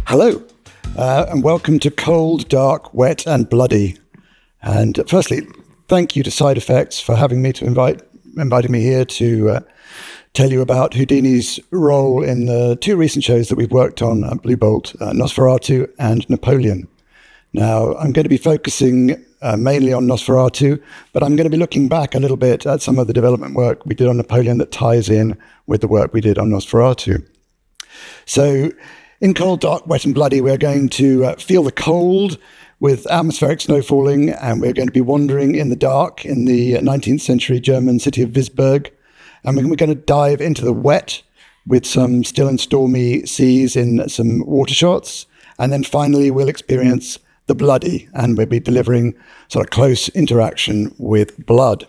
Hello, and welcome to Cold, Dark, Wet and Bloody. And firstly, thank you to Side Effects for having me inviting me here to tell you about Houdini's role in the two recent shows that we've worked on at Blue Bolt, Nosferatu and Napoleon. Now, I'm going to be focusing mainly on Nosferatu, but I'm going to be looking back a little bit at some of the development work we did on Napoleon that ties in with the work we did on Nosferatu. So, in Cold, Dark, Wet and Bloody, we're going to feel the cold with atmospheric snow falling, and we're going to be wandering in the dark in the 19th century German city of Visburg. And we're going to dive into the wet with some still and stormy seas in some water shots. And then finally, we'll experience the bloody, and we'll be delivering sort of close interaction with blood.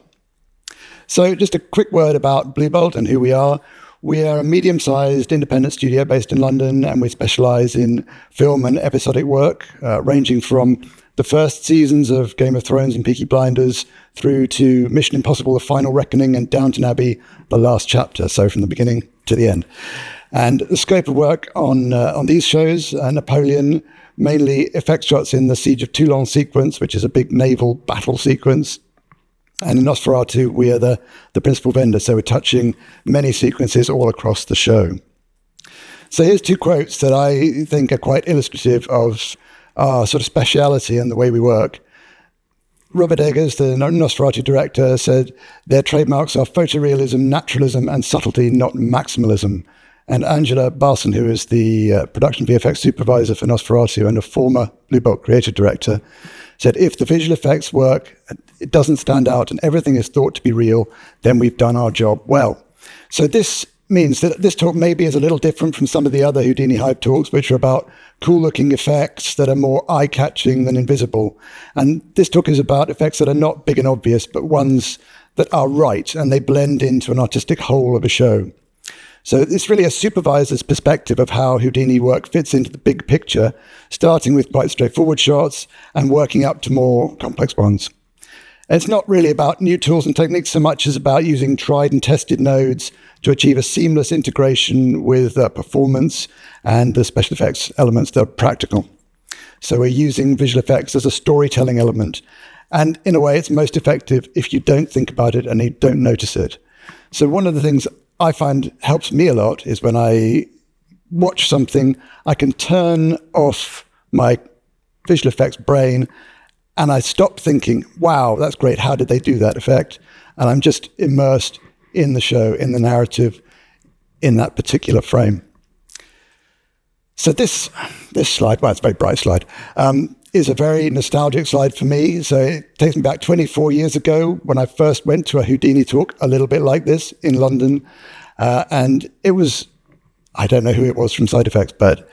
So just a quick word about Blue Bolt and who we are. We are a medium-sized independent studio based in London, and we specialize in film and episodic work, ranging from the first seasons of Game of Thrones and Peaky Blinders through to Mission Impossible: The Final Reckoning and Downton Abbey: The Last Chapter, so from the beginning to the end. And the scope of work on these shows, Napoleon, mainly effect shots in the Siege of Toulon sequence, which is a big naval battle sequence. And in Nosferatu, we are the principal vendor, so we're touching many sequences all across the show. So here's two quotes that I think are quite illustrative of our sort of speciality and the way we work. Robert Eggers, the Nosferatu director, said, "Their trademarks are photorealism, naturalism, and subtlety, not maximalism." And Angela Barson, who is the production VFX supervisor for Nosferatu and a former Blue Bolt creative director, said, "If the visual effects work, it doesn't stand out, and everything is thought to be real, then we've done our job well." So this means that this talk maybe is a little different from some of the other Houdini HIVE talks, which are about cool-looking effects that are more eye-catching than invisible. And this talk is about effects that are not big and obvious, but ones that are right, and they blend into an artistic whole of a show. So it's really a supervisor's perspective of how Houdini work fits into the big picture, starting with quite straightforward shots and working up to more complex ones. And it's not really about new tools and techniques so much as about using tried and tested nodes to achieve a seamless integration with performance and the special effects elements that are practical. So we're using visual effects as a storytelling element. And in a way, it's most effective if you don't think about it and you don't notice it. So one of the things I find helps me a lot is when I watch something, I can turn off my visual effects brain and I stop thinking, wow, that's great, how did they do that effect? And I'm just immersed in the show, in the narrative, in that particular frame. So this slide, well, it's a very bright slide, is a very nostalgic slide for me. So it takes me back 24 years ago when I first went to a Houdini talk, a little bit like this in London. And it was, I don't know who it was from Side Effects, but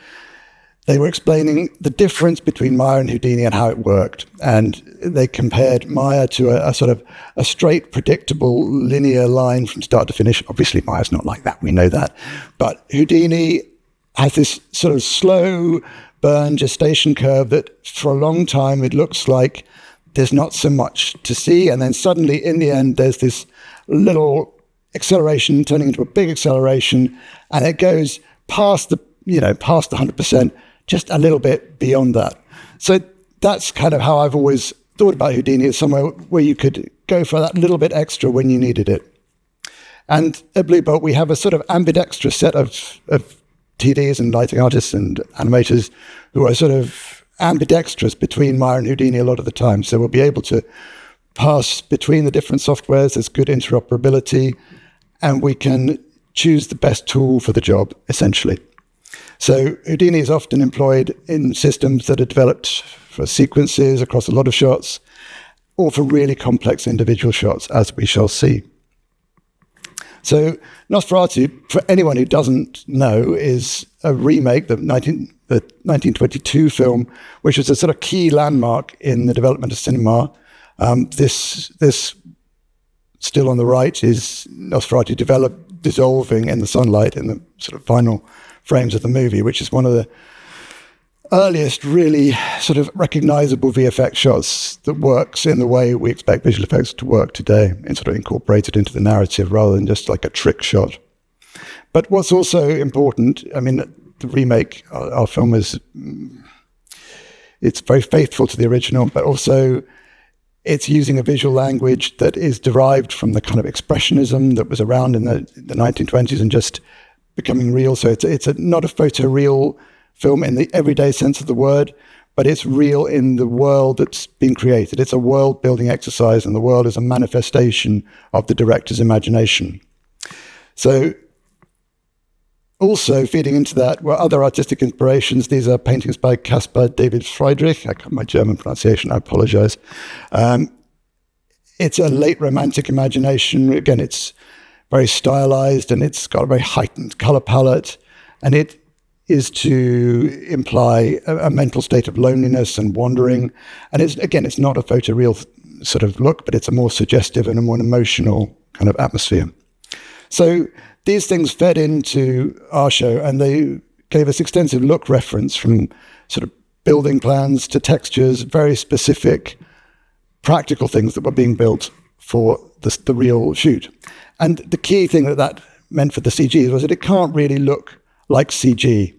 they were explaining the difference between Maya and Houdini and how it worked. And they compared Maya to a sort of a straight, predictable, linear line from start to finish. Obviously, Maya's not like that, we know that. But Houdini has this sort of slow burn gestation curve that for a long time it looks like there's not so much to see, and then suddenly in the end there's this little acceleration turning into a big acceleration, and it goes past the 100%, just a little bit beyond that. So that's kind of how I've always thought about Houdini, as somewhere where you could go for that little bit extra when you needed it. And at Blue Bolt we have a sort of ambidextrous set of TDs and lighting artists and animators who are sort of ambidextrous between Maya and Houdini a lot of the time. So we'll be able to pass between the different softwares. There's good interoperability, and we can choose the best tool for the job, essentially. So Houdini is often employed in systems that are developed for sequences across a lot of shots, or for really complex individual shots, as we shall see. So Nosferatu, for anyone who doesn't know, is a remake, the 1922 film, which was a sort of key landmark in the development of cinema. This still on the right is Nosferatu dissolving in the sunlight in the sort of final frames of the movie, which is one of the earliest really sort of recognizable VFX shots that works in the way we expect visual effects to work today, and sort of incorporated into the narrative rather than just like a trick shot. But what's also important, I mean, the remake, our film it's very faithful to the original, but also it's using a visual language that is derived from the kind of expressionism that was around in the 1920s and just becoming real. So it's not a photoreal film in the everyday sense of the word, but it's real in the world that's been created. It's a world-building exercise, and the world is a manifestation of the director's imagination. So also feeding into that were other artistic inspirations. These are paintings by Caspar David Friedrich. I got my German pronunciation, I apologize. It's a late romantic imagination. Again, it's very stylized, and it's got a very heightened color palette, and it is to imply a mental state of loneliness and wandering. And it's not a photoreal sort of look, but it's a more suggestive and a more emotional kind of atmosphere. So these things fed into our show, and they gave us extensive look reference from sort of building plans to textures, very specific practical things that were being built for the real shoot. And the key thing that meant for the CG was that it can't really look like CG.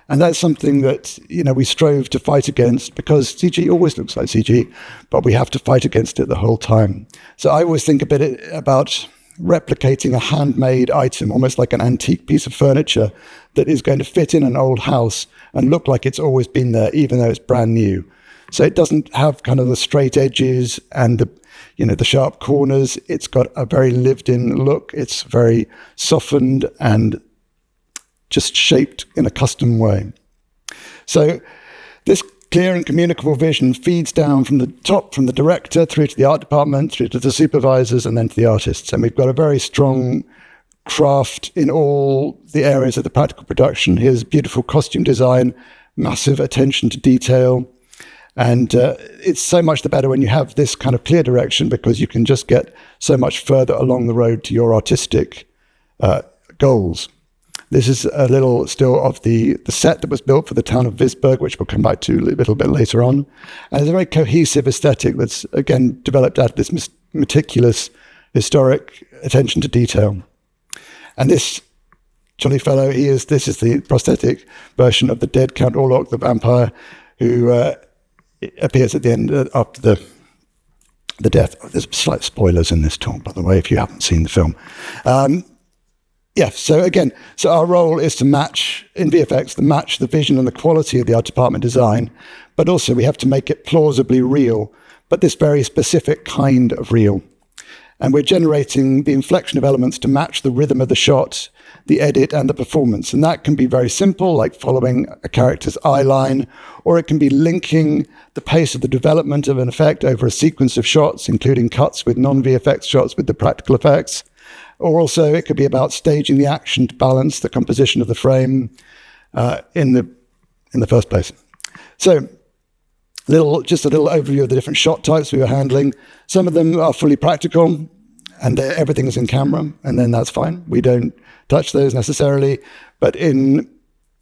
And that's something that, we strove to fight against, because CG always looks like CG, but we have to fight against it the whole time. So I always think a bit about replicating a handmade item, almost like an antique piece of furniture that is going to fit in an old house and look like it's always been there, even though it's brand new. So it doesn't have kind of the straight edges and the sharp corners. It's got a very lived-in look. It's very softened and just shaped in a custom way. So this clear and communicable vision feeds down from the top, from the director through to the art department, through to the supervisors, and then to the artists. And we've got a very strong craft in all the areas of the practical production. Here's beautiful costume design, massive attention to detail. And it's so much the better when you have this kind of clear direction, because you can just get so much further along the road to your artistic goals. This is a little still of the set that was built for the town of Visberg, which we'll come back to a little bit later on. And it's a very cohesive aesthetic that's, again, developed out of this meticulous historic attention to detail. And this jolly fellow, this is the prosthetic version of the dead Count Orlok, the vampire, who appears at the end after the death. There's slight spoilers in this talk, by the way, if you haven't seen the film. So our role is to match, in VFX, to match the vision and the quality of the art department design, but also we have to make it plausibly real, but this very specific kind of real. And we're generating the inflection of elements to match the rhythm of the shot, the edit, and the performance. And that can be very simple, like following a character's eye line, or it can be linking the pace of the development of an effect over a sequence of shots, including cuts with non-VFX shots with the practical effects. Or also it could be about staging the action to balance the composition of the frame in the first place. So just a little overview of the different shot types we were handling. Some of them are fully practical, and everything is in camera, and then that's fine. We don't touch those necessarily. But in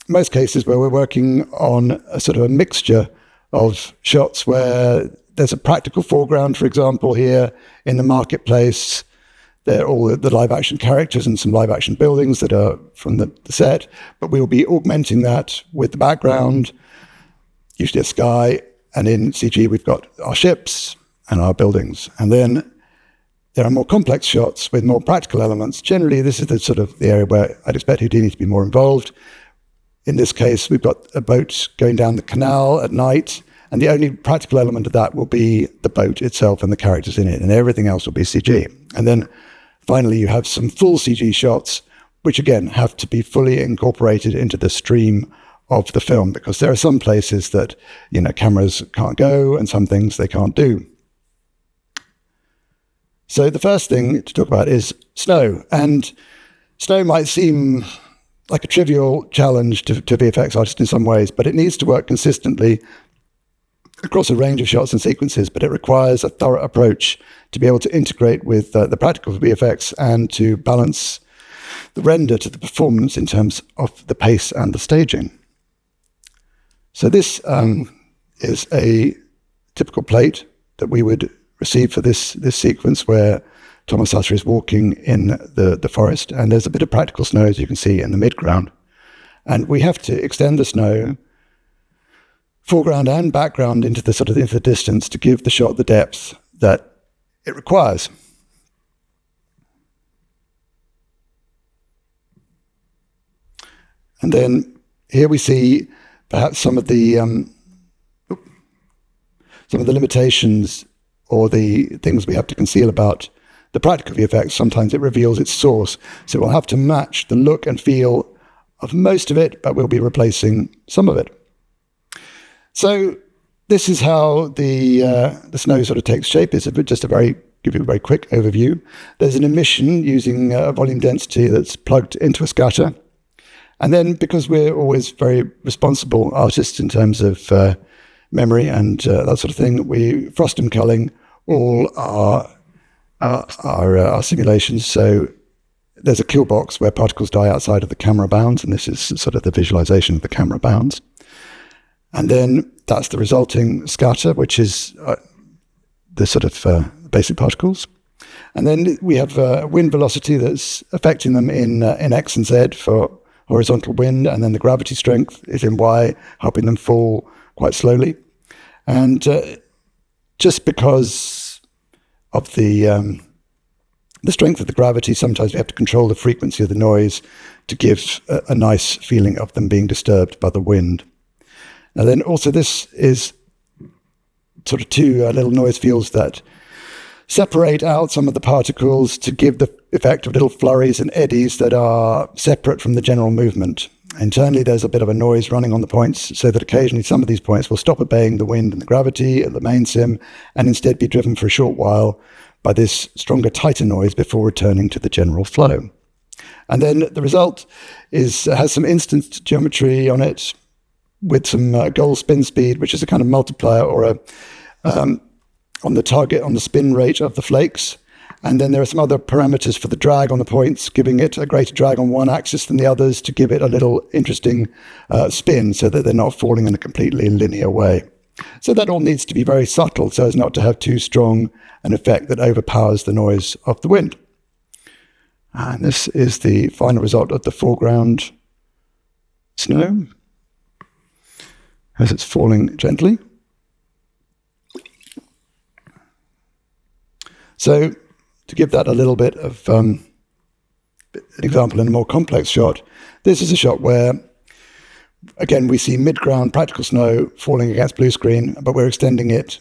most cases where we're working on a sort of a mixture of shots where there's a practical foreground, for example, here in the marketplace, they're all the live action characters and some live action buildings that are from the set, but we will be augmenting that with the background, usually a sky, and in CG we've got our ships and our buildings. And then there are more complex shots with more practical elements. Generally, this is the area where I'd expect Houdini to be more involved. In this case, we've got a boat going down the canal at night, and the only practical element of that will be the boat itself and the characters in it, and everything else will be CG. And then finally, you have some full CG shots, which again have to be fully incorporated into the stream of the film, because there are some places that cameras can't go and some things they can't do. So the first thing to talk about is snow. And snow might seem like a trivial challenge to VFX artists in some ways, but it needs to work consistently across a range of shots and sequences, but it requires a thorough approach to be able to integrate with the practical VFX and to balance the render to the performance in terms of the pace and the staging. So this is a typical plate that we would receive for this sequence where Thomas Susser is walking in the forest, and there's a bit of practical snow, as you can see, in the midground. And we have to extend the snow, foreground and background, into the distance to give the shot the depth that it requires. And then here we see perhaps some of the limitations or the things we have to conceal about the practical VFX. Sometimes it reveals its source, so we'll have to match the look and feel of most of it, but we'll be replacing some of it. So this is how the snow sort of takes shape. It's give you a very quick overview. There's an emission using a volume density that's plugged into a scatter. And then, because we're always very responsible artists in terms of memory and that sort of thing, we frost and culling all our simulations. So there's a kill box where particles die outside of the camera bounds, and this is sort of the visualization of the camera bounds. And then that's the resulting scatter, which is the sort of basic particles. And then we have wind velocity that's affecting them in X and Z for horizontal wind, and then the gravity strength is in Y, helping them fall quite slowly. And just because of the strength of the gravity, sometimes we have to control the frequency of the noise to give a nice feeling of them being disturbed by the wind. And then also this is sort of two little noise fields that separate out some of the particles to give the effect of little flurries and eddies that are separate from the general movement. Internally, there's a bit of a noise running on the points, so that occasionally some of these points will stop obeying the wind and the gravity at the main sim and instead be driven for a short while by this stronger, tighter noise before returning to the general flow. And then the result has some instanced geometry on it with some goal spin speed, which is a kind of multiplier or on the target, on the spin rate of the flakes. And then there are some other parameters for the drag on the points, giving it a greater drag on one axis than the others to give it a little interesting spin so that they're not falling in a completely linear way. So that all needs to be very subtle so as not to have too strong an effect that overpowers the noise of the wind. And this is the final result of the foreground snow as it's falling gently. So to give that a little bit of an example in a more complex shot, this is a shot where, again, we see mid-ground practical snow falling against blue screen, but we're extending it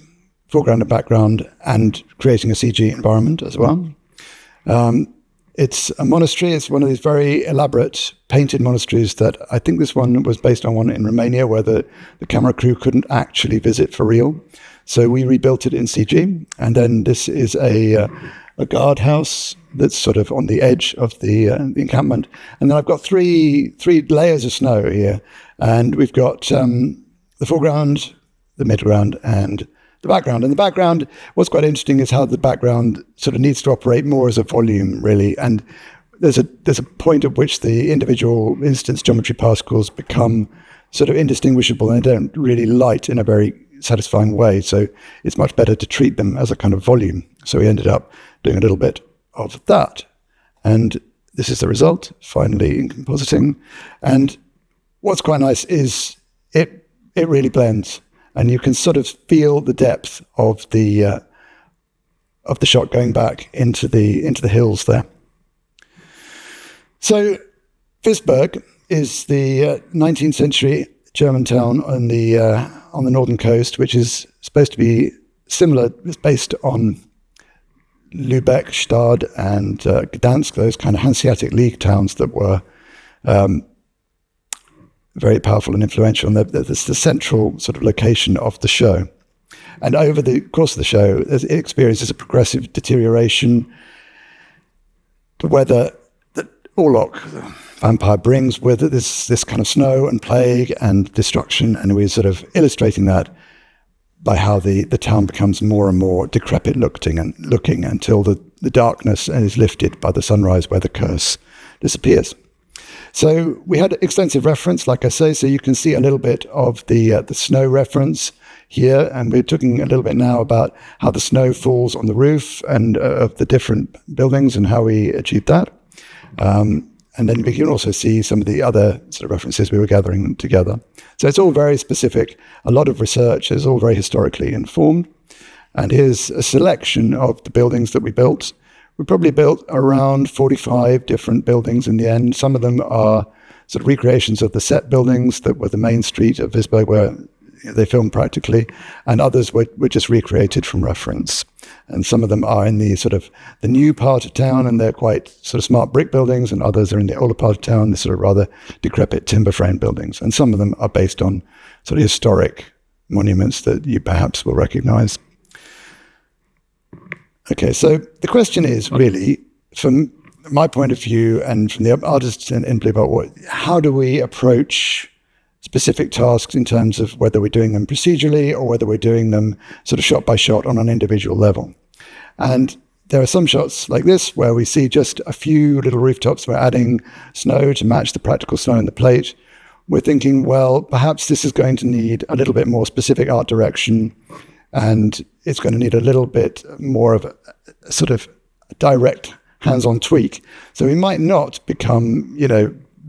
foreground and background and creating a CG environment as well. It's a monastery. It's one of these very elaborate painted monasteries that I think this one was based on one in Romania where the camera crew couldn't actually visit for real. So we rebuilt it in CG. And then this is a guardhouse that's sort of on the edge of the encampment. And then I've got three layers of snow here. And we've got the foreground, the midground, and the background. And the background, what's quite interesting is how the background sort of needs to operate more as a volume, really. And there's a point at which the individual instance geometry particles become sort of indistinguishable and they don't really light in a very satisfying way. So it's much better to treat them as a kind of volume. So we ended up doing a little bit of that. And this is the result, finally in compositing. And what's quite nice is it really blends. And you can sort of feel the depth of the shot going back into the hills there. So Visberg is the 19th century German town on the northern coast, which is supposed to be similar. It's based on Lübeck, Stade, and Gdansk, those kind of Hanseatic League towns that were very powerful and influential, and that's the central sort of location of the show. And over the course of the show, it experiences a progressive deterioration. The weather that Orlok, the vampire, brings with it, this kind of snow and plague and destruction, and we're sort of illustrating that by how the town becomes more and more decrepit looking until the darkness is lifted by the sunrise where the curse disappears. So we had extensive reference, like I say, so you can see a little bit of the snow reference here, and we're talking a little bit now about how the snow falls on the roof and of the different buildings and how we achieved that. And then we can also see some of the other sort of references we were gathering together. So it's all very specific. A lot of research is all very historically informed. And here's a selection of the buildings that we built. We probably built around 45 different buildings in the end. Some of them are sort of recreations of the set buildings that were the main street of Visby where they filmed practically, and others were just recreated from reference. And some of them are in the sort of the new part of town, and they're quite sort of smart brick buildings, and others are in the older part of town, the sort of rather decrepit timber frame buildings. And some of them are based on sort of historic monuments that you perhaps will recognize. Okay, so the question is really, from my point of view and from the artists in Blue Bolt, how do we approach specific tasks in terms of whether we're doing them procedurally or whether we're doing them sort of shot by shot on an individual level? And there are some shots like this where we see just a few little rooftops. We're adding snow to match the practical snow in the plate. We're thinking, well, perhaps this is going to need a little bit more specific art direction, and it's going to need a little bit more of a sort of direct hands-on tweak. So we might not become,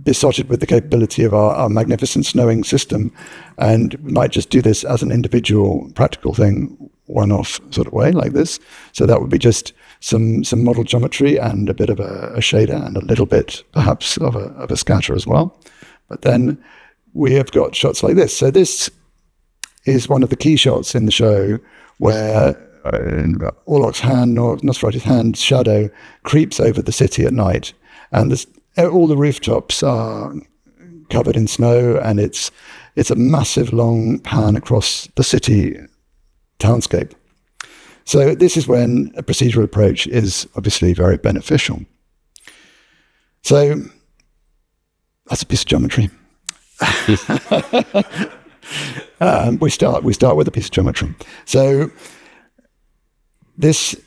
besotted with the capability of our magnificent snowing system, and we might just do this as an individual practical thing, one-off sort of way like this. So that would be just some model geometry and a bit of a shader and a little bit perhaps of a scatter as well. But then we have got shots like this. So this is one of the key shots in the show where Orlok's hand, or Nosferatu's hand, shadow creeps over the city at night, and all the rooftops are covered in snow, and it's a massive long pan across the city townscape. So this is when a procedural approach is obviously very beneficial. So that's a piece of geometry. We start with a piece of geometry. So this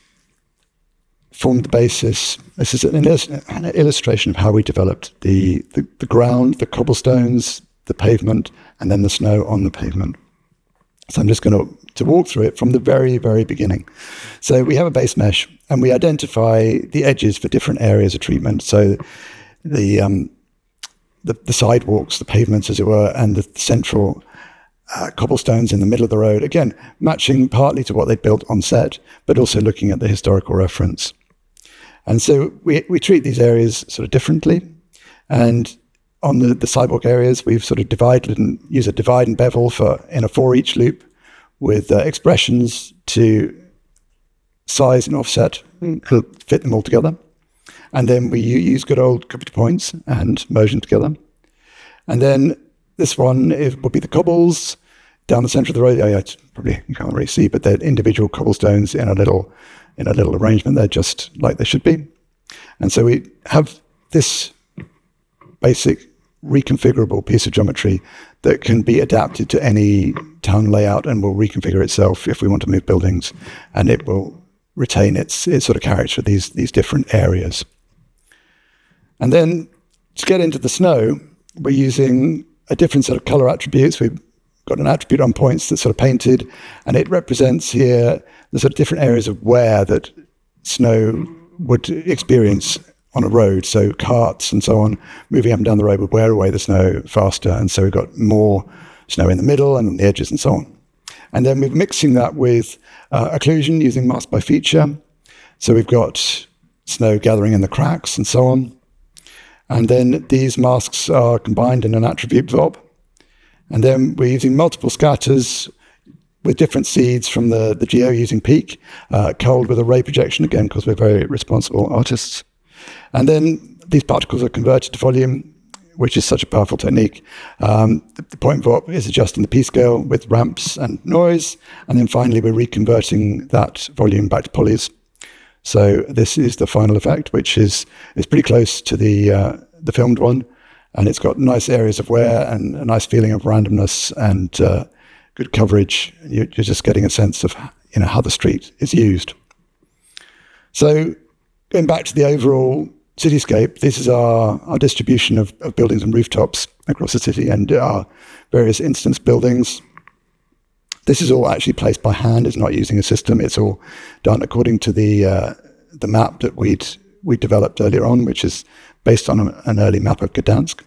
formed the basis. This is an illustration of how we developed the ground, the cobblestones, the pavement, and then the snow on the pavement. So I'm just going to walk through it from the very, very beginning. So we have a base mesh, and we identify the edges for different areas of treatment. So the sidewalks, the pavements, as it were, and the central cobblestones in the middle of the road, again, matching partly to what they built on set, but also looking at the historical reference. And so we treat these areas sort of differently. And on the sidewalk areas, we've sort of divided and use a divide and bevel in a for each loop with expressions to size and offset, fit them all together. And then we use good old copied points and merge them together. And then this one will be the cobbles down the center of the road. Probably you can't really see, but they're individual cobblestones in a little arrangement. They're just like they should be. And so we have this basic reconfigurable piece of geometry that can be adapted to any town layout and will reconfigure itself if we want to move buildings, and it will retain its sort of character, these different areas. And then to get into the snow, we're using a different set of color attributes. We've got an attribute on points that's sort of painted, and it represents here the sort of different areas of wear that snow would experience on a road. So carts and so on, moving up and down the road would wear away the snow faster, and so we've got more snow in the middle and on the edges and so on. And then we're mixing that with occlusion using mask by feature. So we've got snow gathering in the cracks and so on. And then these masks are combined in an attribute blob. And then we're using multiple scatters with different seeds from the geo using peak, coupled with a ray projection, again, because we're very responsible artists. And then these particles are converted to volume, which is such a powerful technique. The point VOP is adjusting the P scale with ramps and noise. And then finally, we're reconverting that volume back to polys. So this is the final effect, which is pretty close to the filmed one, and it's got nice areas of wear and a nice feeling of randomness and good coverage. You're just getting a sense of how the street is used. So going back to the overall cityscape, this is our distribution of buildings and rooftops across the city and our various instance buildings. This is all actually placed by hand. It's not using a system. It's all done according to the map that we'd we developed earlier on, which is based on an early map of Gdansk.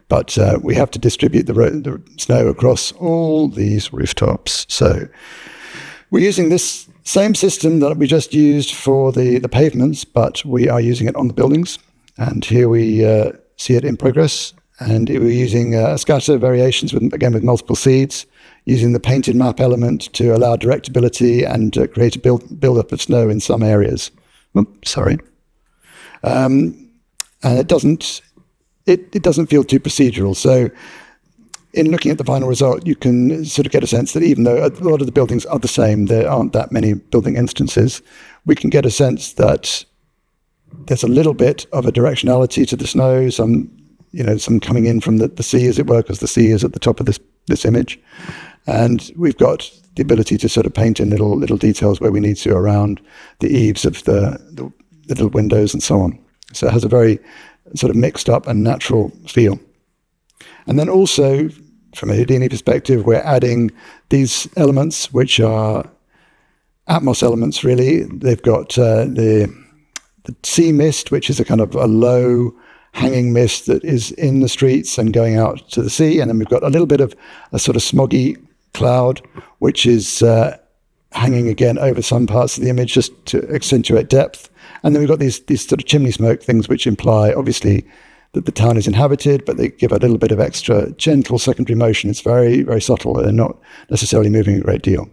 But we have to distribute the snow across all these rooftops. So we're using this same system that we just used for the pavements, but we are using it on the buildings. And here we see it in progress. And we're using scatter variations with multiple seeds, using the painted map element to allow directability and create a build-up of snow in some areas. Oops, sorry. And it doesn't feel too procedural. So in looking at the final result, you can sort of get a sense that even though a lot of the buildings are the same, there aren't that many building instances, we can get a sense that there's a little bit of a directionality to the snow, some coming in from the sea, as it were, because the sea is at the top of this image. And we've got the ability to sort of paint in little details where we need to around the eaves of the little windows and so on. So it has a very sort of mixed up and natural feel. And then also, from a Houdini perspective, we're adding these elements, which are Atmos elements, really. They've got the sea mist, which is a kind of a low hanging mist that is in the streets and going out to the sea. And then we've got a little bit of a sort of smoggy cloud, which is hanging again over some parts of the image just to accentuate depth. And then we've got these sort of chimney smoke things, which imply, obviously, that the town is inhabited, but they give a little bit of extra gentle secondary motion. It's very, very subtle. They're not necessarily moving a great deal.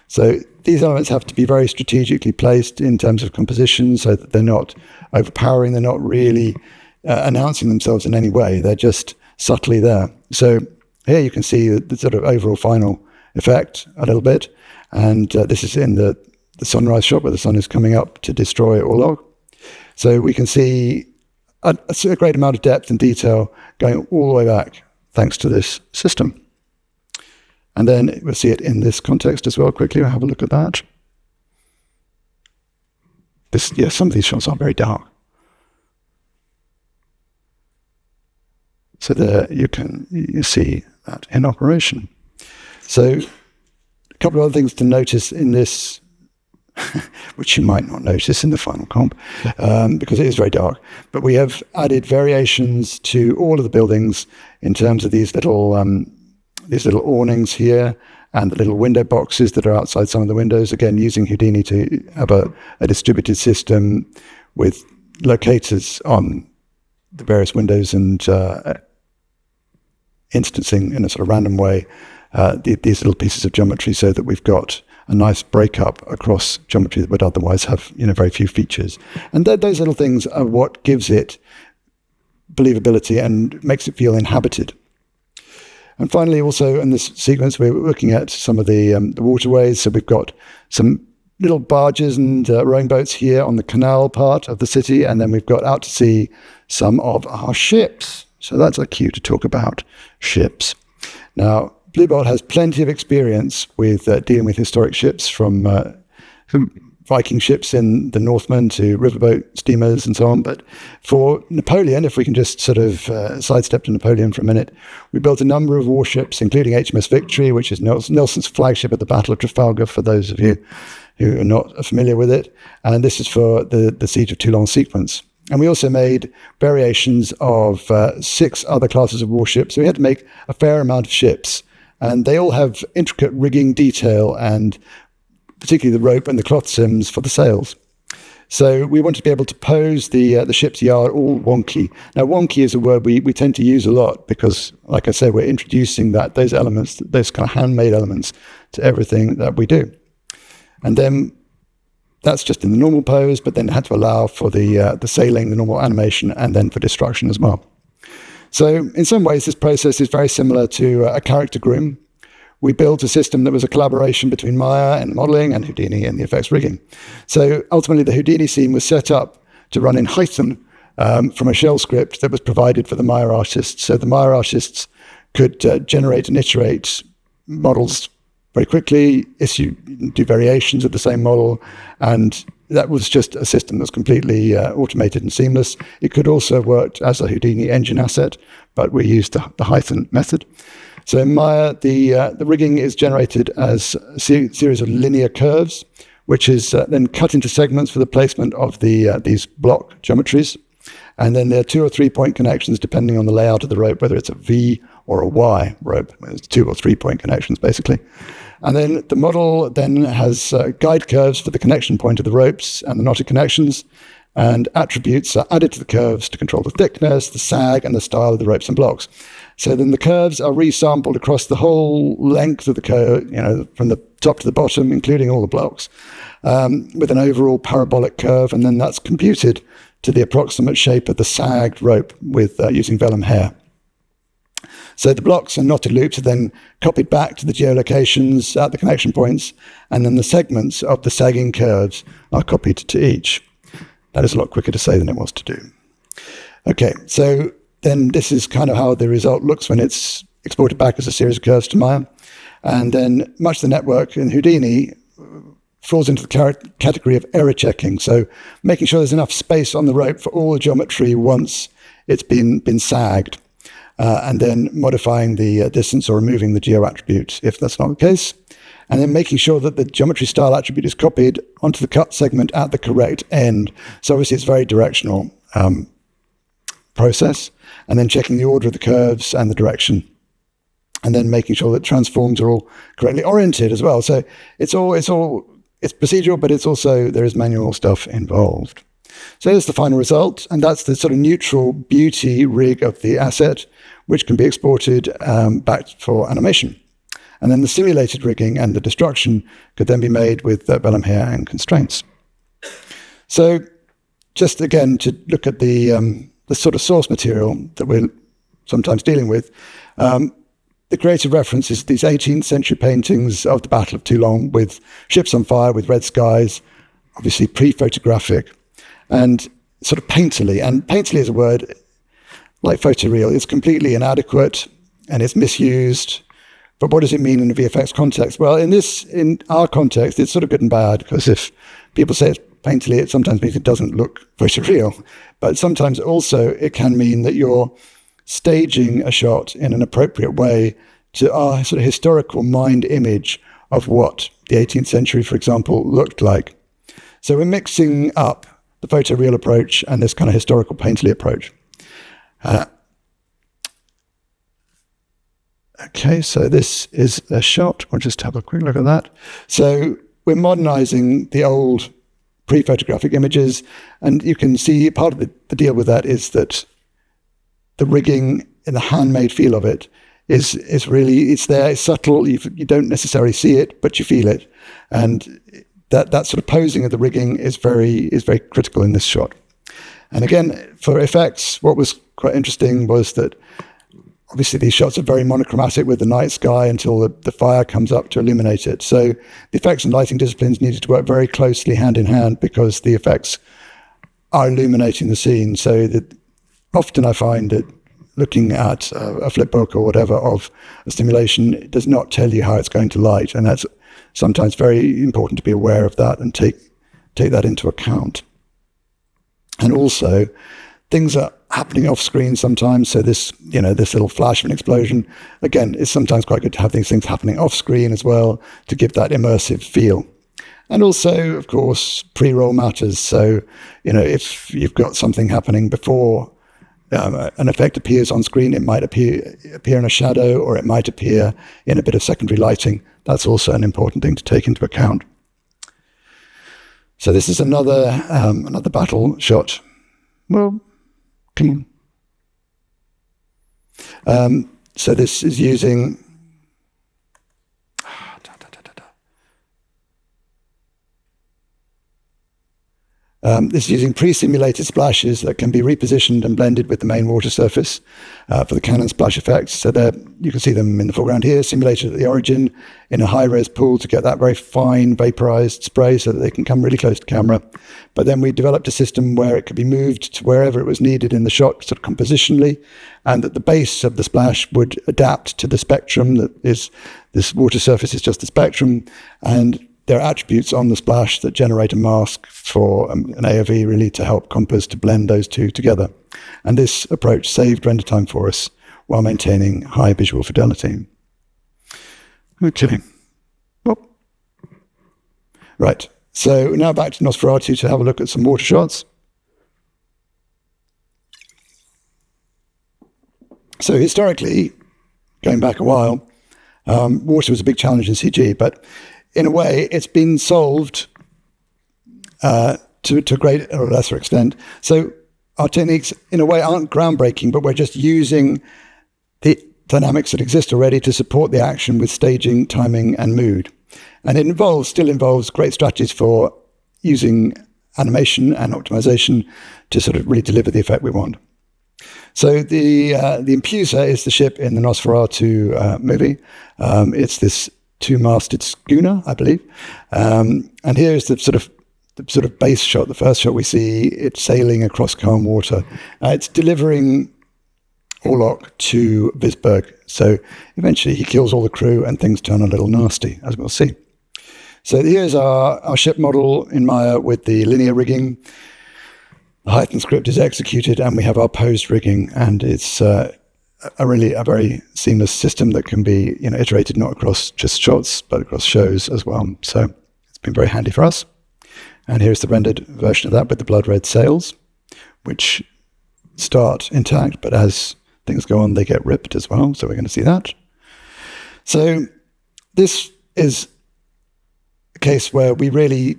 So these elements have to be very strategically placed in terms of composition so that they're not overpowering. They're not really announcing themselves in any way. They're just subtly there. So here you can see the sort of overall final effect a little bit. And this is in the sunrise shot where the sun is coming up to destroy Orlog. So we can see a great amount of depth and detail going all the way back thanks to this system. And then we'll see it in this context as well. Quickly, we'll have a look at that. Some of these shots are very dark. So there you see that in operation. So a couple of other things to notice in this, which you might not notice in the final comp, because it is very dark. But we have added variations to all of the buildings in terms of these little awnings here and the little window boxes that are outside some of the windows. Again, using Houdini to have a distributed system with locators on the various windows and instancing in a sort of random way these little pieces of geometry so that we've got a nice breakup across geometry that would otherwise have very few features. And those little things are what gives it believability and makes it feel inhabited. And finally, also in this sequence, we're looking at some of the waterways. So we've got some little barges and rowing boats here on the canal part of the city, and then we've got out to sea some of our ships. So that's a cue to talk about ships. Now, BlueBolt has plenty of experience with dealing with historic ships, from Viking ships in the Northman to riverboat steamers and so on. But for Napoleon, if we can just sort of sidestep to Napoleon for a minute, we built a number of warships, including HMS Victory, which is Nelson's flagship at the Battle of Trafalgar, for those of you who are not familiar with it. And this is for the Siege of Toulon sequence. And we also made variations of 6 other classes of warships. So we had to make a fair amount of ships. And they all have intricate rigging detail, and particularly the rope and the cloth sims for the sails. So we wanted to be able to pose the ship's yard all wonky. Now, wonky is a word we tend to use a lot because, like I said, we're introducing those elements, those kind of handmade elements, to everything that we do. And then that's just in the normal pose, but then it had to allow for the sailing, the normal animation, and then for destruction as well. So in some ways, this process is very similar to a character groom. We built a system that was a collaboration between Maya and modeling and Houdini and the effects rigging. So ultimately, the Houdini scene was set up to run in Python from a shell script that was provided for the Maya artists. So the Maya artists could generate and iterate models very quickly, do variations of the same model, and that was just a system that's completely automated and seamless. It could also have worked as a Houdini engine asset, but we used the Python method. So in Maya, the rigging is generated as a series of linear curves, which is then cut into segments for the placement of these block geometries. And then there are 2 or 3 point connections depending on the layout of the rope, whether it's a V or a Y rope. It's 2 or 3 point connections, basically. And then the model then has guide curves for the connection point of the ropes and the knotted connections, and attributes are added to the curves to control the thickness, the sag, and the style of the ropes and blocks. So then the curves are resampled across the whole length of the curve, from the top to the bottom, including all the blocks, with an overall parabolic curve, and then that's computed to the approximate shape of the sagged rope with using vellum hair. So the blocks and knotted loops are then copied back to the geolocations at the connection points, and then the segments of the sagging curves are copied to each. That is a lot quicker to say than it was to do. Okay, so then this is kind of how the result looks when it's exported back as a series of curves to Maya. And then much of the network in Houdini falls into the category of error checking. So making sure there's enough space on the rope for all the geometry once it's been sagged, and then modifying the distance or removing the geo attribute if that's not the case. And then making sure that the geometry style attribute is copied onto the cut segment at the correct end. So obviously it's a very directional process. And then checking the order of the curves and the direction. And then making sure that transforms are all correctly oriented as well. So it's procedural, but it's also, there is manual stuff involved. So here's the final result. And that's the sort of neutral beauty rig of the asset, which can be exported back for animation. And then the simulated rigging and the destruction could then be made with vellum hair and constraints. So just again, to look at the sort of source material that we're sometimes dealing with, the creative reference is these 18th century paintings of the Battle of Toulon with ships on fire, with red skies, obviously pre-photographic, and sort of painterly. And painterly is a word, like photoreal, it's completely inadequate and it's misused. But what does it mean in a VFX context? Well, in our context, it's sort of good and bad, because if people say it's painterly, it sometimes means it doesn't look photoreal. But sometimes also it can mean that you're staging a shot in an appropriate way to our sort of historical mind image of what the 18th century, for example, looked like. So we're mixing up the photoreal approach and this kind of historical painterly approach. Okay, so this is a shot. We'll just have a quick look at that. So we're modernizing the old pre-photographic images, and you can see part of the deal with that is that the rigging and the handmade feel of it is really, it's there, it's subtle, you don't necessarily see it, but you feel it. And that sort of posing of the rigging is very critical in this shot. And again, for effects, what was quite interesting was that obviously these shots are very monochromatic with the night sky until the fire comes up to illuminate it. So the effects and lighting disciplines needed to work very closely hand in hand, because the effects are illuminating the scene. So that often I find that looking at a flip book or whatever of a simulation does not tell you how it's going to light. And that's sometimes very important to be aware of that and take that into account. And also, things are happening off screen sometimes. So this little flash of an explosion, again, it's sometimes quite good to have these things happening off screen as well to give that immersive feel. And also, of course, pre-roll matters. So, if you've got something happening before an effect appears on screen, it might appear in a shadow, or it might appear in a bit of secondary lighting. That's also an important thing to take into account. So this is another battle shot. Well, come on. So this is using pre-simulated splashes that can be repositioned and blended with the main water surface for the Canon splash effects. So there, you can see them in the foreground here, simulated at the origin in a high-res pool to get that very fine vaporized spray so that they can come really close to camera. But then we developed a system where it could be moved to wherever it was needed in the shot, sort of compositionally, and that the base of the splash would adapt to the spectrum. That is, this water surface is just the spectrum, and there are attributes on the splash that generate a mask for an AOV really to help Compass to blend those two together. And this approach saved render time for us while maintaining high visual fidelity. Okay. Well, right. So now back to Nosferatu to have a look at some water shots. So historically, going back a while, water was a big challenge in CG, but in a way, it's been solved to a greater or lesser extent. So our techniques, in a way, aren't groundbreaking, but we're just using the dynamics that exist already to support the action with staging, timing, and mood. And it still involves great strategies for using animation and optimization to sort of really deliver the effect we want. So the Impusa is the ship in the Nosferatu movie. It's this two-masted schooner, I believe. And here's the sort of base shot, the first shot we see, it's sailing across calm water. It's delivering Orlok to Visberg. So eventually he kills all the crew and things turn a little nasty, as we'll see. So here's our ship model in Maya with the linear rigging. The Python script is executed and we have our posed rigging, and it's a very seamless system that can be iterated not across just shots but across shows as well. So it's been very handy for us. And here's the rendered version of that with the blood red sails, which start intact, but as things go on, they get ripped as well. So we're going to see that. So this is a case where we really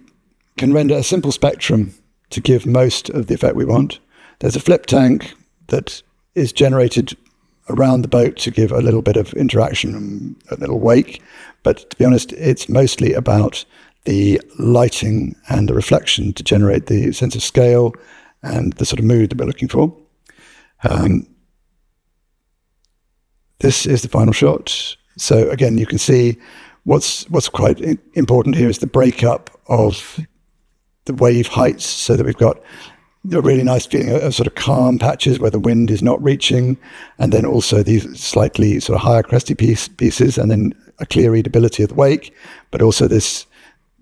can render a simple spectrum to give most of the effect we want. There's a flip tank that is generated around the boat to give a little bit of interaction and a little wake. But to be honest, it's mostly about the lighting and the reflection to generate the sense of scale and the sort of mood that we're looking for. This is the final shot. So again, you can see what's quite important here is the breakup of the wave heights, so that we've got a really nice feeling of sort of calm patches where the wind is not reaching, and then also these slightly sort of higher cresty pieces, and then a clear readability of the wake, but also this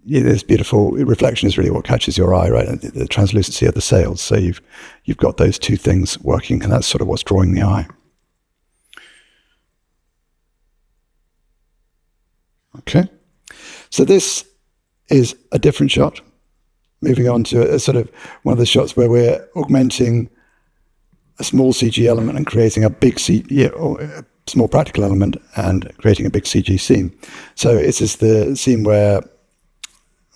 beautiful reflection is really what catches your eye, right? And the translucency of the sails. So you've got those two things working, and that's sort of what's drawing the eye. Okay, so this is a different shot. Moving on to a sort of one of the shots where we're augmenting a small CG element and creating a big or a small practical element and creating a big CG scene. So this is the scene where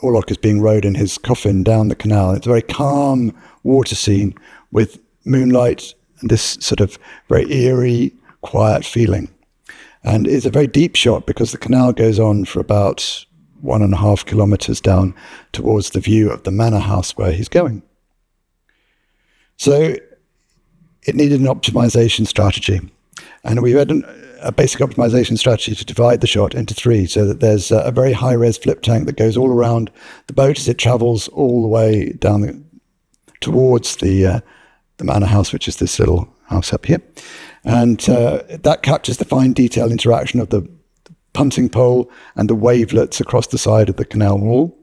Orlok is being rowed in his coffin down the canal. It's a very calm water scene with moonlight and this sort of very eerie, quiet feeling. And it's a very deep shot because the canal goes on for about 1.5 kilometers down towards the view of the manor house where he's going. So it needed an optimization strategy. And we had a basic optimization strategy to divide the shot into 3, so that there's a very high-res flip tank that goes all around the boat as it travels all the way down towards the manor house, which is this little house up here. And that captures the fine detail interaction of the punting pole and the wavelets across the side of the canal wall.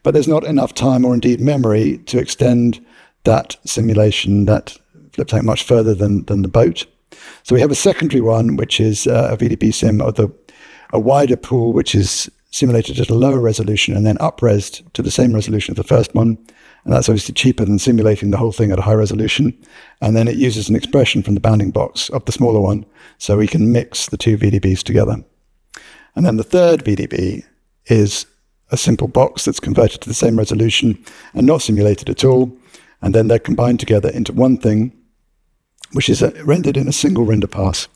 But there's not enough time or indeed memory to extend that simulation, that flip tank, much further than the boat. So we have a secondary one, which is a VDB sim of a wider pool, which is simulated at a lower resolution and then up-resed to the same resolution as the first one. And that's obviously cheaper than simulating the whole thing at a high resolution. And then it uses an expression from the bounding box of the smaller one, so we can mix the two VDBs together. And then the third VDB is a simple box that's converted to the same resolution and not simulated at all. And then they're combined together into one thing, which is rendered in a single render pass.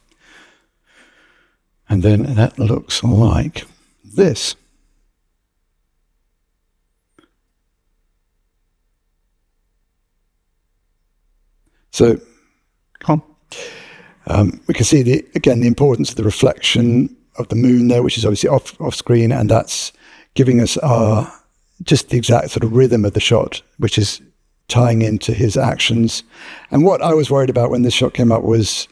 And then that looks like this. So, we can see again the importance of the reflection of the moon there, which is obviously off screen, and that's giving us just the exact sort of rhythm of the shot, which is tying into his actions. And what I was worried about when this shot came up was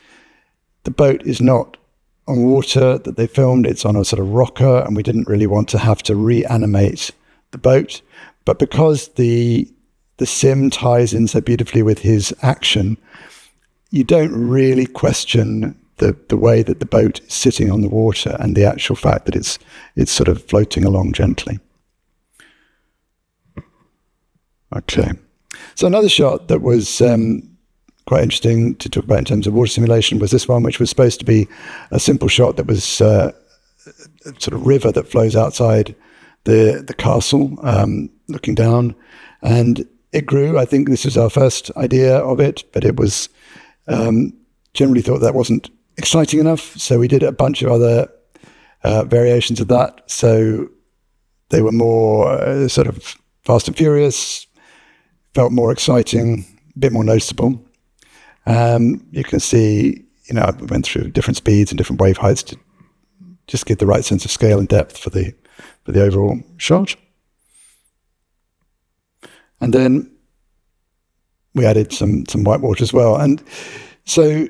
the boat is not on water that they filmed, it's on a sort of rocker, and we didn't really want to have to reanimate the boat. But because the sim ties in so beautifully with his action, you don't really question the way that the boat is sitting on the water and the actual fact that it's sort of floating along gently. Okay. So another shot that was quite interesting to talk about in terms of water simulation was this one, which was supposed to be a simple shot that was a sort of river that flows outside the castle, looking down. And it grew. I think this was our first idea of it, but it was generally thought that wasn't exciting enough. So we did a bunch of other variations of that. So they were more sort of fast and furious, felt more exciting, a bit more noticeable. You can see, I went through different speeds and different wave heights to just give the right sense of scale and depth for the overall shot. And then we added some white water as well. And so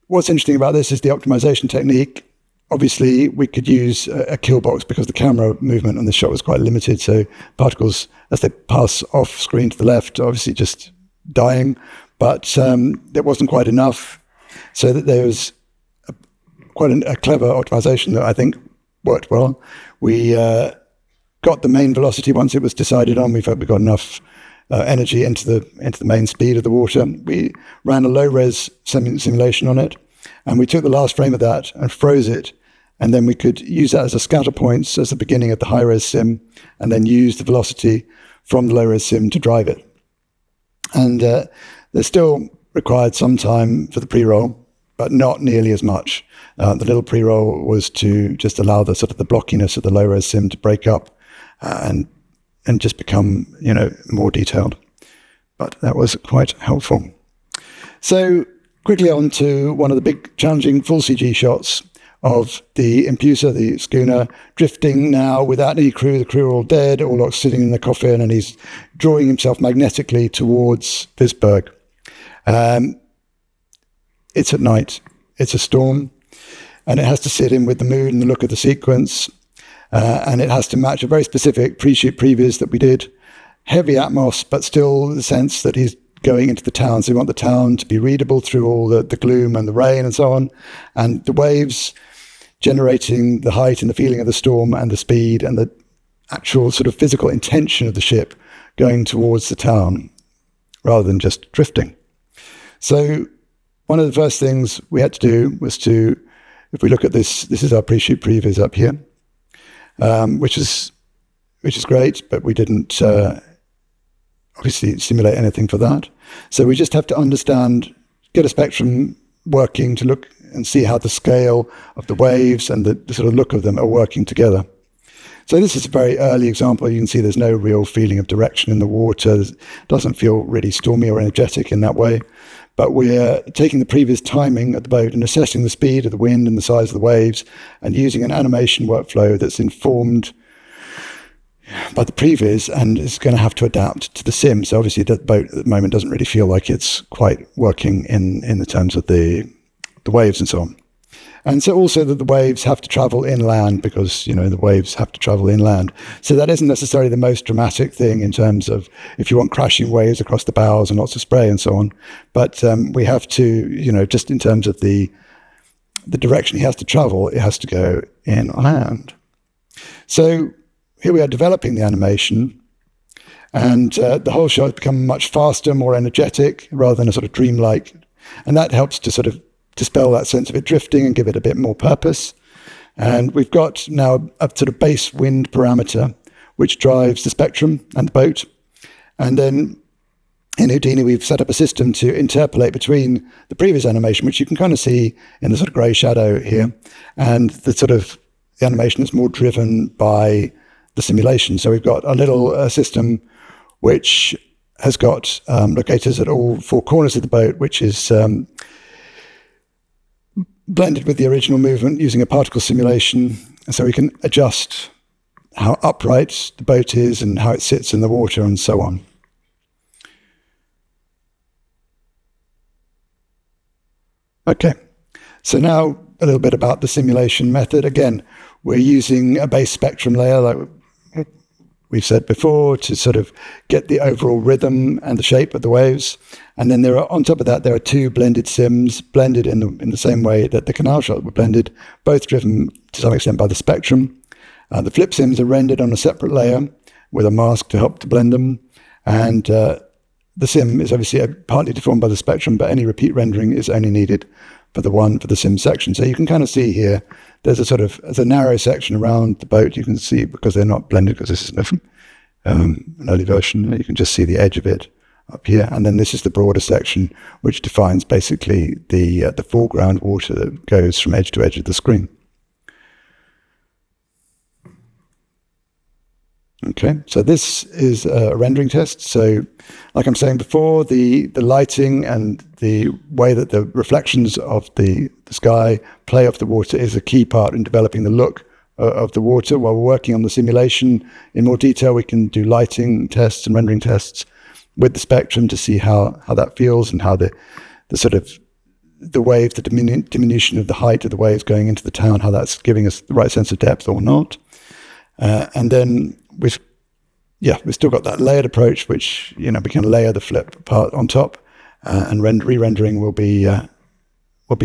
what's interesting about this is the optimization technique. Obviously, we could use a kill box because the camera movement on this shot was quite limited. So particles, as they pass off screen to the left, obviously just dying. But that wasn't quite enough. So that there was quite a clever optimization that I think worked well. We got the main velocity once it was decided on. We felt we got enough energy into the main speed of the water. We ran a low-res simulation on it, and we took the last frame of that and froze it, and then we could use that as a scatter points as the beginning of the high-res sim, and then use the velocity from the low-res sim to drive it. And there still required some time for the pre-roll, but not nearly as much. The little pre-roll was to just allow the sort of the blockiness of the low-res sim to break up and just become, more detailed. But that was quite helpful. So quickly on to one of the big challenging full CG shots of the Impuser, the schooner, drifting now without any crew. The crew are all dead, all sitting in the coffin, and he's drawing himself magnetically towards Visberg. It's at night. It's a storm, and it has to sit in with the mood and the look of the sequence. And it has to match a very specific pre-shoot previs that we did. Heavy atmos, but still the sense that he's going into the town. So we want the town to be readable through all the gloom and the rain and so on. And the waves generating the height and the feeling of the storm and the speed and the actual sort of physical intention of the ship going towards the town rather than just drifting. So one of the first things we had to do was to, if we look at this is our pre-shoot previs up here. Which is great, but we didn't obviously simulate anything for that. So we just have to understand, get a spectrum working to look and see how the scale of the waves and the sort of look of them are working together. So this is a very early example. You can see there's no real feeling of direction in the water. It doesn't feel really stormy or energetic in that way. But we're taking the previous timing of the boat and assessing the speed of the wind and the size of the waves and using an animation workflow that's informed by the previs and is going to have to adapt to the sim. So obviously the boat at the moment doesn't really feel like it's quite working in the terms of the waves and so on. And so also that the waves have to travel inland because, the waves have to travel inland. So that isn't necessarily the most dramatic thing in terms of if you want crashing waves across the bows and lots of spray and so on. But we have to, just in terms of the direction he has to travel, it has to go inland. So here we are developing the animation, and the whole show has become much faster, more energetic, rather than a sort of dreamlike. And that helps to sort of dispel that sense of it drifting and give it a bit more purpose. And we've got now a sort of base wind parameter, which drives the spectrum and the boat. And then in Houdini, we've set up a system to interpolate between the previous animation, which you can kind of see in the sort of gray shadow here, and the animation is more driven by the simulation. So we've got a little system which has got locators at all four corners of the boat, which is blended with the original movement using a particle simulation. And so we can adjust how upright the boat is and how it sits in the water and so on. Okay, so now a little bit about the simulation method. Again, we're using a base spectrum layer, like we've said before, to sort of get the overall rhythm and the shape of the waves. And then on top of that, there are two blended sims, blended in the same way that the canal shot were blended, both driven to some extent by the spectrum. The flip sims are rendered on a separate layer with a mask to help to blend them. And the sim is obviously partly deformed by the spectrum, but any repeat rendering is only needed for the sim section. So you can kind of see here, there's a narrow section around the boat. You can see, because they're not blended, because this is an early version, you can just see the edge of it up here. And then this is the broader section, which defines basically the foreground water that goes from edge to edge of the screen. Okay, so this is a rendering test. So like I'm saying before, the lighting and the way that the reflections of the sky play off the water is a key part in developing the look of the water. While we're working on the simulation in more detail, we can do lighting tests and rendering tests with the spectrum to see how that feels, and how the wave, the diminution of the height of the waves going into the town, how that's giving us the right sense of depth or not. And then we've still got that layered approach, which, we can layer the flip part on top, and re-rendering will be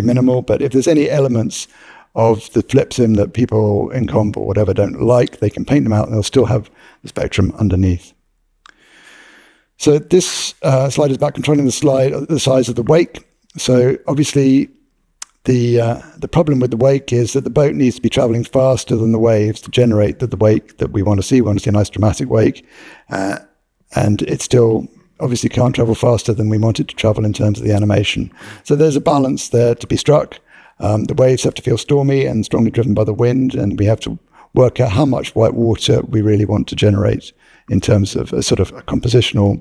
minimal. But if there's any elements of the flip sim that people in comp or whatever don't like, they can paint them out and they'll still have the spectrum underneath. So this slide is about controlling the size of the wake. So obviously the problem with the wake is that the boat needs to be traveling faster than the waves to generate the wake that we want to see. We want to see a nice dramatic wake, and it still obviously can't travel faster than we want it to travel in terms of the animation. So there's a balance there to be struck. The waves have to feel stormy and strongly driven by the wind, and we have to work out how much white water we really want to generate in terms of a a compositional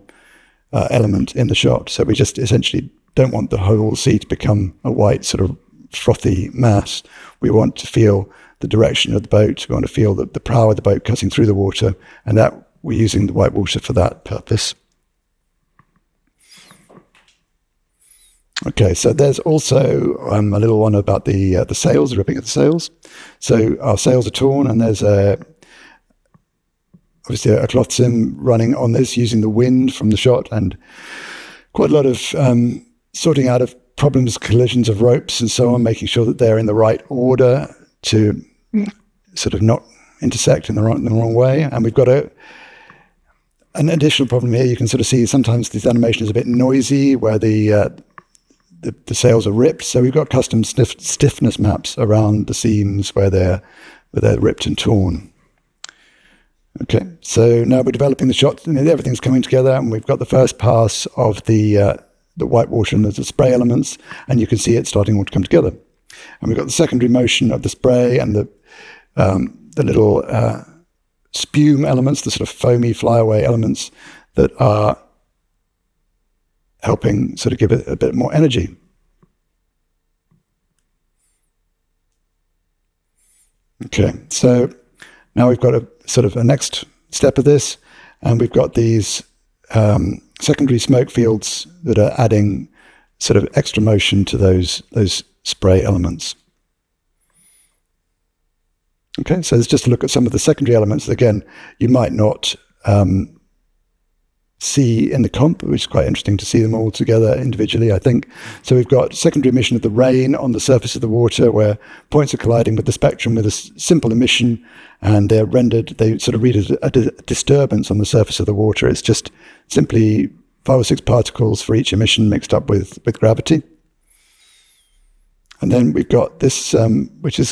element in the shot. So we just essentially don't want the whole sea to become a white frothy mass. We want to feel the direction of the boat. We want to feel the prow of the boat cutting through the water, and that we're using the white water for that purpose. Okay, so there's also a little one about the sails, the ripping of the sails. So our sails are torn, and there's obviously a cloth sim running on this using the wind from the shot, and quite a lot of sorting out of problems, collisions of ropes and so on, making sure that they're in the right order to not intersect in the wrong way. And we've got an additional problem here. You can see sometimes this animation is a bit noisy where the sails are ripped. So we've got custom stiffness maps around the seams where they're ripped and torn. Okay, so now we're developing the shot, and everything's coming together, and we've got the first pass of the white water and the spray elements, and you can see it starting all to come together. And we've got the secondary motion of the spray and the little spume elements, the foamy flyaway elements that are helping give it a bit more energy. Okay, so now we've got a next step of this, and we've got these secondary smoke fields that are adding extra motion to those spray elements. Okay, so let's just look at some of the secondary elements that, again, you might not see in the comp, which is quite interesting to see them all together individually, I think. So we've got secondary emission of the rain on the surface of the water, where points are colliding with the spectrum with a simple emission, and they're rendered, they read a disturbance on the surface of the water. It's just simply 5 or 6 particles for each emission mixed up with gravity. And then we've got this, which is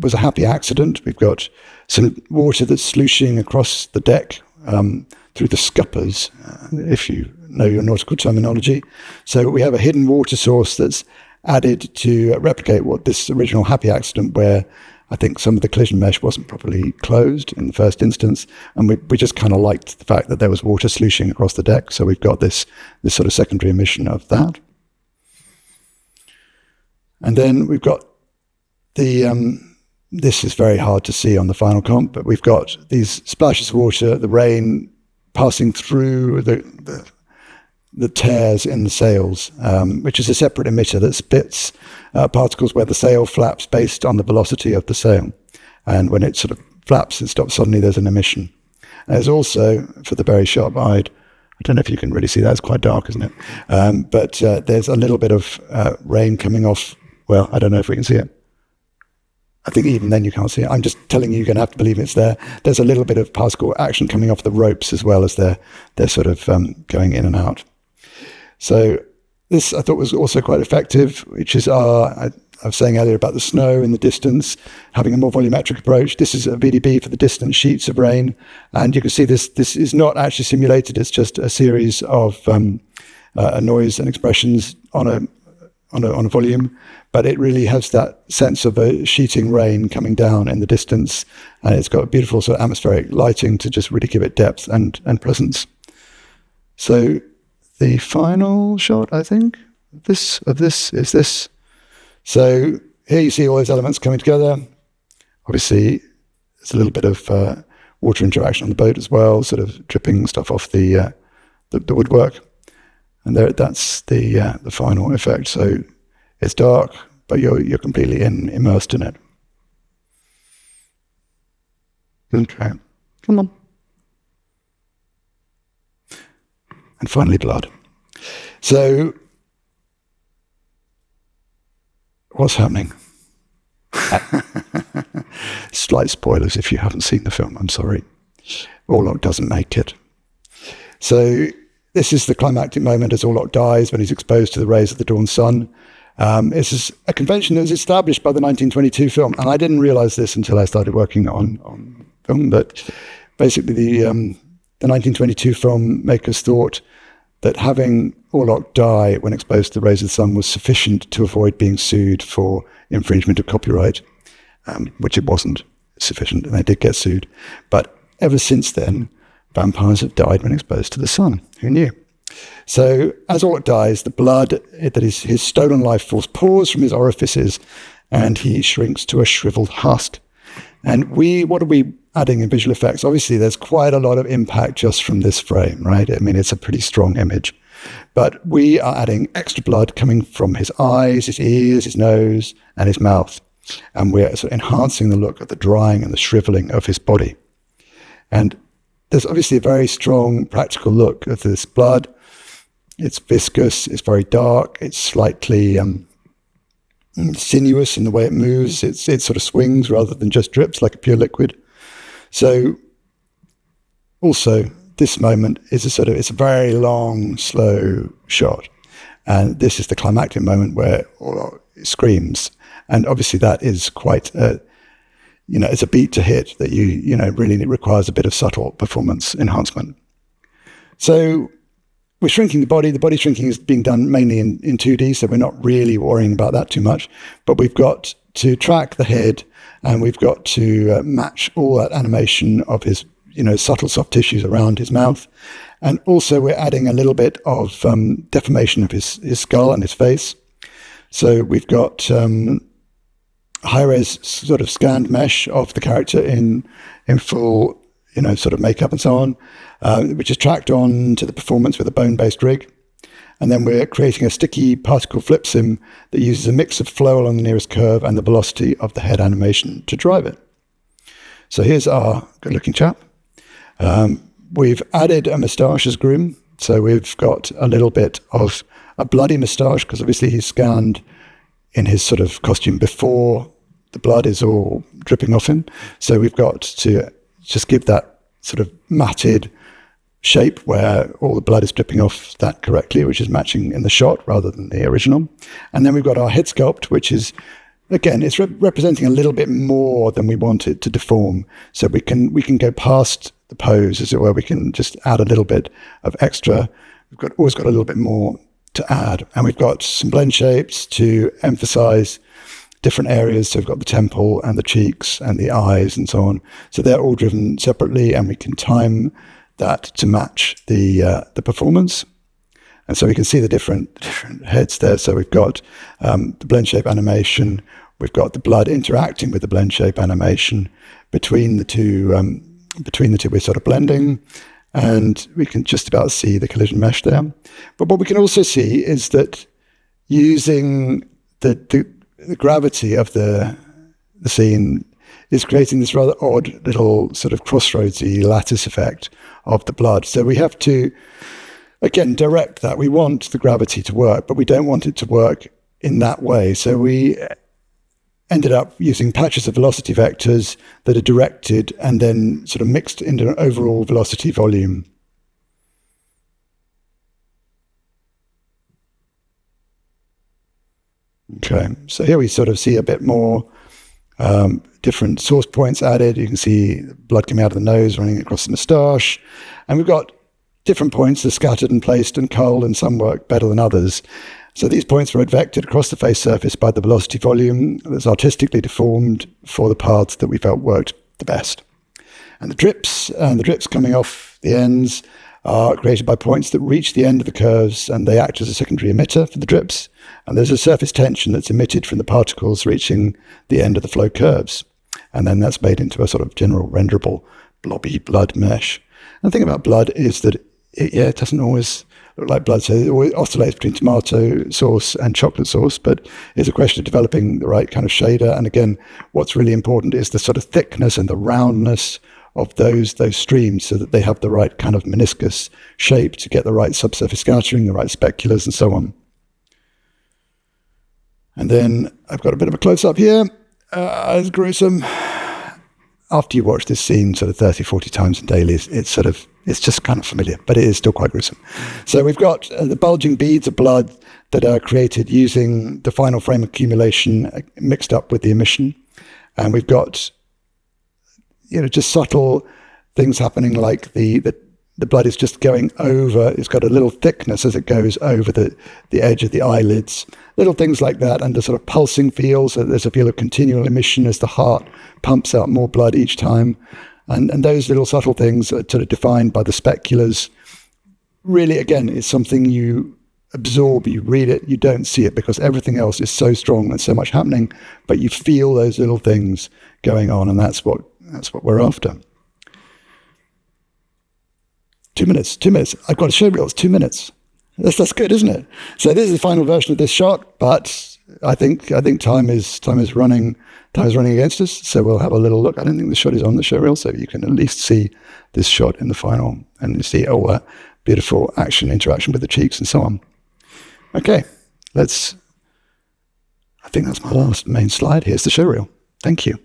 was a happy accident. We've got some water that's slushing across the deck through the scuppers, if you know your nautical terminology. So we have a hidden water source that's added to replicate what this original happy accident, where I think some of the collision mesh wasn't properly closed in the first instance, and we just liked the fact that there was water slushing across the deck. So we've got this secondary emission of that. And then we've got this is very hard to see on the final comp, but we've got these splashes of water, the rain passing through the tears in the sails, which is a separate emitter that spits particles where the sail flaps based on the velocity of the sail. And when it flaps and stops suddenly, there's an emission. And there's also, for the very sharp-eyed, I don't know if you can really see that, it's quite dark, isn't it? But there's a little bit of rain coming off. Well, I don't know if we can see it. I think even then you can't see it. I'm just telling you, you're going to have to believe it's there. There's a little bit of particle action coming off the ropes as well as they're sort of going in and out. So this I thought was also quite effective, which is I was saying earlier about the snow in the distance, having a more volumetric approach. This is a VDB for the distant sheets of rain. And you can see this is not actually simulated. It's just a series of noise and expressions on a volume. But it really has that sense of a sheeting rain coming down in the distance. And it's got a beautiful sort of atmospheric lighting to just really give it depth and presence. So the final shot, I think, of this is this. So here you see all those elements coming together. Obviously, there's a little bit of water interaction on the boat as well, sort of dripping stuff off the woodwork. And that's the final effect. So it's dark, but you're completely immersed in it. Okay, come on. And finally, blood. So what's happening? Slight spoilers if you haven't seen the film, I'm sorry. Orlok doesn't make it. So this is the climactic moment as Orlok dies when he's exposed to the rays of the dawn sun. This is a convention that was established by the 1922 film, and I didn't realize this until I started working on film, but basically the 1922 filmmakers thought that having Orlok die when exposed to the rays of the sun was sufficient to avoid being sued for infringement of copyright, which it wasn't sufficient, and they did get sued. But ever since then, vampires have died when exposed to the sun. Who knew? So as Orlok dies, the blood, that is his stolen life force, pours from his orifices, and he shrinks to a shriveled husk. And what are we adding in visual effects? Obviously, there's quite a lot of impact just from this frame, right? I mean, it's a pretty strong image. But we are adding extra blood coming from his eyes, his ears, his nose, and his mouth. And we're sort of enhancing the look of the drying and the shriveling of his body. And there's obviously a very strong practical look of this blood. It's viscous, it's very dark, it's slightly sinuous in the way it moves. It sort of swings rather than just drips like a pure liquid. So also this moment is it's a very long, slow shot. And this is the climactic moment where Orlok screams. And obviously that is quite, it's a beat to hit that really requires a bit of subtle performance enhancement. So we're shrinking the body. The body shrinking is being done mainly in 2D, so we're not really worrying about that too much. But we've got to track the head, and we've got to match all that animation of his, subtle soft tissues around his mouth. And also we're adding a little bit of deformation of his skull and his face. So we've got high-res sort of scanned mesh of the character in full, sort of makeup and so on, which is tracked on to the performance with a bone-based rig. And then we're creating a sticky particle flip sim that uses a mix of flow along the nearest curve and the velocity of the head animation to drive it. So here's our good-looking chap. We've added a moustache as groom. So we've got a little bit of a bloody moustache, because obviously he's scanned in his sort of costume before the blood is all dripping off him. So we've got to just give that sort of matted shape where all the blood is dripping off that correctly, which is matching in the shot rather than the original. And then we've got our head sculpt, which is, again, it's representing a little bit more than we want it to deform. So we can go past the pose, as it were. We can just add a little bit of extra. We've always got a little bit more to add. And we've got some blend shapes to emphasize different areas. So we've got the temple and the cheeks and the eyes and so on. So they're all driven separately, and we can time that to match the performance. And so we can see the different heads there. So we've got the blend shape animation. We've got the blood interacting with the blend shape animation. Between the two, we're sort of blending, and we can just about see the collision mesh there. But what we can also see is that using the gravity of the scene is creating this rather odd little sort of crossroadsy lattice effect of the blood. So we have to, again, direct that. We want the gravity to work, but we don't want it to work in that way. So we ended up using patches of velocity vectors that are directed and then sort of mixed into an overall velocity volume. Okay, so here we sort of see a bit more different source points added. You can see blood coming out of the nose, running across the moustache. And we've got different points that are scattered and placed and culled, and some work better than others. So these points were vectored across the face surface by the velocity volume that's artistically deformed for the paths that we felt worked the best. And the drips coming off the ends are created by points that reach the end of the curves, and they act as a secondary emitter for the drips. And there's a surface tension that's emitted from the particles reaching the end of the flow curves. And then that's made into a sort of general renderable blobby blood mesh. And the thing about blood is that it doesn't always look like blood, so it always oscillates between tomato sauce and chocolate sauce, but it's a question of developing the right kind of shader. And again, what's really important is the sort of thickness and the roundness of those streams, so that they have the right kind of meniscus shape to get the right subsurface scattering, the right speculars, and so on. And then I've got a bit of a close-up here. It's gruesome. After you watch this scene sort of 30, 40 times in dailies, it's just kind of familiar, but it is still quite gruesome. So we've got the bulging beads of blood that are created using the final frame accumulation mixed up with the emission. And we've got, just subtle things happening, like the blood is just going over, it's got a little thickness as it goes over the edge of the eyelids, little things like that, and the sort of pulsing feel, so there's a feel of continual emission as the heart pumps out more blood each time. And those little subtle things are sort of defined by the speculars. Really, again, it's something you absorb, you read it, you don't see it, because everything else is so strong and so much happening, but you feel those little things going on, and that's what we're after. 2 minutes. I've got a show reel, it's 2 minutes. That's good, isn't it? So this is the final version of this shot, but I think time is running against us. So we'll have a little look. I don't think the shot is on the show reel, so you can at least see this shot in the final, and you see all that beautiful interaction with the cheeks and so on. Okay, I think that's my last main slide. Here's the show reel. Thank you.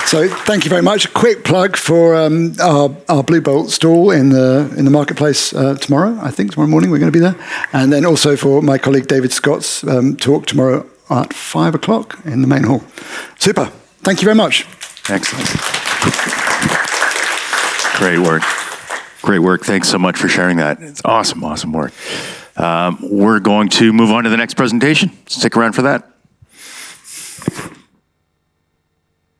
So thank you very much. A quick plug for our Blue Bolt stall in the marketplace tomorrow. I think tomorrow morning we're going to be there. And then also for my colleague David Scott's talk tomorrow at 5 o'clock in the main hall. Super. Thank you very much. Excellent. Great work. Great work. Thanks so much for sharing that. It's awesome, awesome work. We're going to move on to the next presentation. Stick around for that.